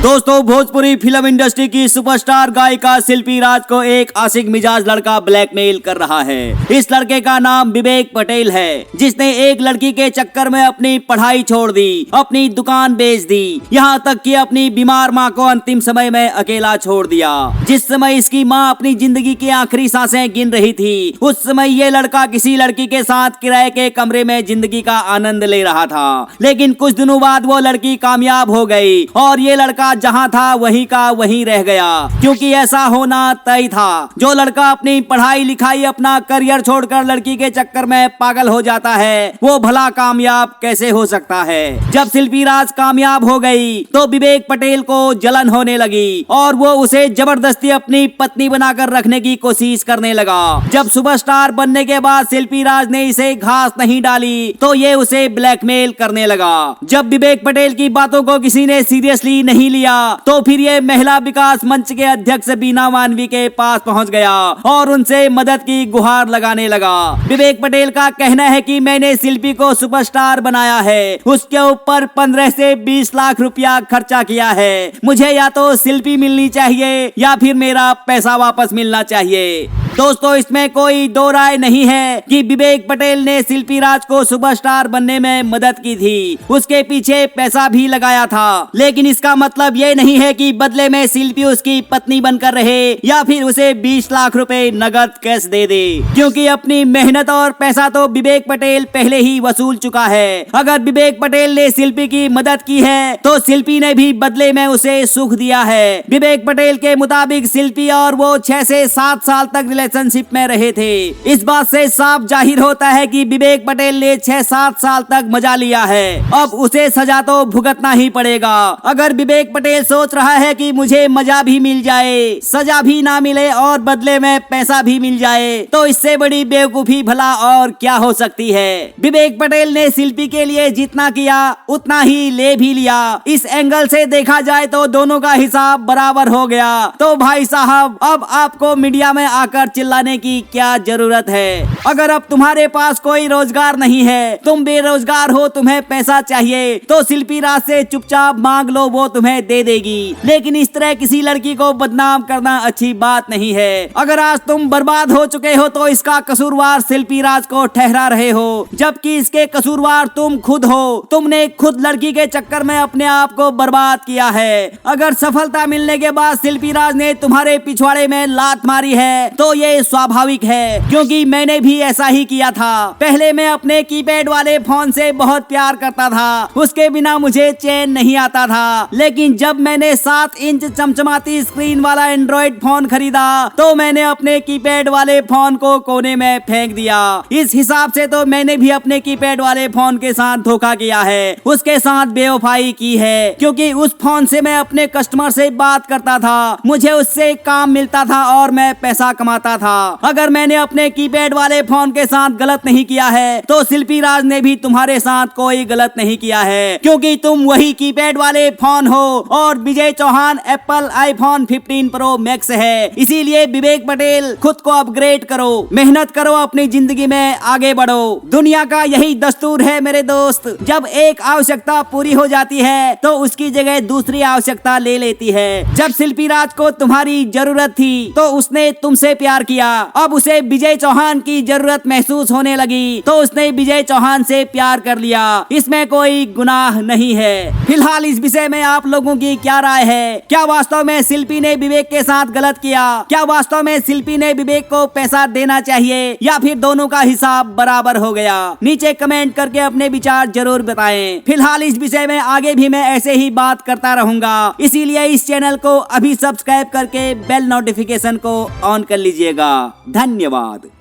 दोस्तों, Bhojpuri film industry की superstar गायिका शिल्पी राज को एक आशिक मिजाज लड़का ब्लैकमेल कर रहा है। इस लड़के का नाम विवेक पटेल है, जिसने एक लड़की के चक्कर में अपनी पढ़ाई छोड़ दी, अपनी दुकान बेच दी, यहाँ तक कि अपनी बीमार माँ को अंतिम समय में अकेला छोड़ दिया। जिस समय इसकी माँ अपनी जिंदगी की आखिरी सांसें गिन रही थी, उस समय ये लड़का किसी लड़की के साथ किराए के कमरे में जिंदगी का आनंद ले रहा था। लेकिन कुछ दिनों बाद वो लड़की कामयाब हो गई और ये लड़का जहां था वहीं का वहीं रह गया, क्योंकि ऐसा होना तय था। जो लड़का अपनी पढ़ाई लिखाई, अपना करियर छोड़कर लड़की के चक्कर में पागल हो जाता है, वो भला कामयाब कैसे हो सकता है। जब शिल्पी राज कामयाब हो गई तो विवेक पटेल को जलन होने लगी और वो उसे जबरदस्ती अपनी पत्नी बनाकर रखने की कोशिश करने लगा। जब सुपरस्टार बनने के बाद शिल्पी राज ने इसे घास नहीं डाली तो ये उसे ब्लैकमेल करने लगा। जब विवेक पटेल की बातों को किसी ने सीरियसली नहीं लिया तो फिर ये महिला विकास मंच के अध्यक्ष बीना मानवी के पास पहुंच गया और उनसे मदद की गुहार लगाने लगा। विवेक पटेल का कहना है कि मैंने शिल्पी को सुपरस्टार बनाया है, उसके ऊपर 15 से 20 लाख रुपया खर्चा किया है। मुझे या तो शिल्पी मिलनी चाहिए या फिर मेरा पैसा वापस मिलना चाहिए। दोस्तों, इसमें कोई दो राय नहीं है कि विवेक पटेल ने शिल्पी राज को सुपरस्टार बनने में मदद की थी, उसके पीछे पैसा भी लगाया था। लेकिन इसका मतलब ये नहीं है कि बदले में शिल्पी उसकी पत्नी बनकर रहे या फिर उसे 20 लाख रुपए नगद कैश दे दे, क्योंकि अपनी मेहनत और पैसा तो विवेक पटेल पहले ही वसूल चुका है। अगर विवेक पटेल ने शिल्पी की मदद की है तो शिल्पी ने भी बदले में उसे सुख दिया है। विवेक पटेल के मुताबिक शिल्पी और वो 6 से 7 साल तक रिलेशनशिप में रहे थे। इस बात से साफ जाहिर होता है कि विवेक पटेल ने 6-7 साल तक मजा लिया है, अब उसे सजा तो भुगतना ही पड़ेगा। अगर विवेक पटेल सोच रहा है कि मुझे मजा भी मिल जाए, सजा भी ना मिले और बदले में पैसा भी मिल जाए, तो इससे बड़ी बेवकूफी भला और क्या हो सकती है। विवेक पटेल ने शिल्पी के लिए जितना किया उतना ही ले भी लिया। इस एंगल से देखा जाए तो दोनों का हिसाब बराबर हो गया। तो भाई साहब, अब आपको मीडिया में आकर चिल्लाने की क्या जरूरत है। अगर अब तुम्हारे पास कोई रोजगार नहीं है, तुम बेरोजगार हो, तुम्हें पैसा चाहिए, तो शिल्पी राज से चुपचाप मांग लो, वो तुम्हें दे देगी। लेकिन इस तरह किसी लड़की को बदनाम करना अच्छी बात नहीं है। अगर आज तुम बर्बाद हो चुके हो तो इसका कसूरवार शिल्पी राज को ठहरा रहे हो, जबकि इसके कसूरवार तुम खुद हो। तुमने खुद लड़की के चक्कर में अपने आप को बर्बाद किया है। अगर सफलता मिलने के बाद शिल्पी राज ने तुम्हारे पिछवाड़े में लात मारी है तो ये स्वाभाविक है, क्योंकि मैंने भी ऐसा ही किया था। पहले मैं अपने कीपैड वाले फोन से बहुत प्यार करता था, उसके बिना मुझे चैन नहीं आता था। लेकिन जब मैंने 7 इंच चमचमाती स्क्रीन वाला एंड्रॉइड फोन खरीदा तो मैंने अपने कीपैड वाले फोन को कोने में फेंक दिया। इस हिसाब से तो मैंने भी अपने कीपैड वाले फोन के साथ धोखा किया है, उसके साथ बेवफाई की है, क्योंकि उस फोन से मैं अपने कस्टमर से बात करता था, मुझे उससे काम मिलता था और मैं पैसा कमाता था। अगर मैंने अपने कीपैड वाले फोन के साथ गलत नहीं किया है तो शिल्पी राज ने भी तुम्हारे साथ कोई गलत नहीं किया है, क्योंकि तुम वही कीपैड वाले फोन हो और Vijay Chauhan Apple iPhone 15 pro max है। इसीलिए विवेक पटेल, खुद को अपग्रेड करो, मेहनत करो, अपनी जिंदगी में आगे बढ़ो। दुनिया का यही दस्तूर है मेरे दोस्त, जब एक आवश्यकता पूरी हो जाती है तो उसकी जगह दूसरी आवश्यकता ले लेती है। जब शिल्पी राज को तुम्हारी जरूरत थी तो उसने तुमसे प्यार किया, अब उसे विजय चौहान की जरूरत महसूस होने लगी तो उसने विजय चौहान से प्यार कर लिया। इसमें कोई गुनाह नहीं है। फिलहाल इस विषय में आप लोगों की क्या राय है? क्या वास्तव में शिल्पी ने विवेक के साथ गलत किया? क्या वास्तव में शिल्पी ने विवेक को पैसा देना चाहिए या फिर दोनों का हिसाब बराबर हो गया? नीचे कमेंट करके अपने विचार जरूर बताएं। फिलहाल इस विषय में आगे भी मैं ऐसे ही बात करता रहूंगा, इसीलिए इस चैनल को अभी सब्सक्राइब करके बेल नोटिफिकेशन को ऑन कर लीजिएगा। धन्यवाद।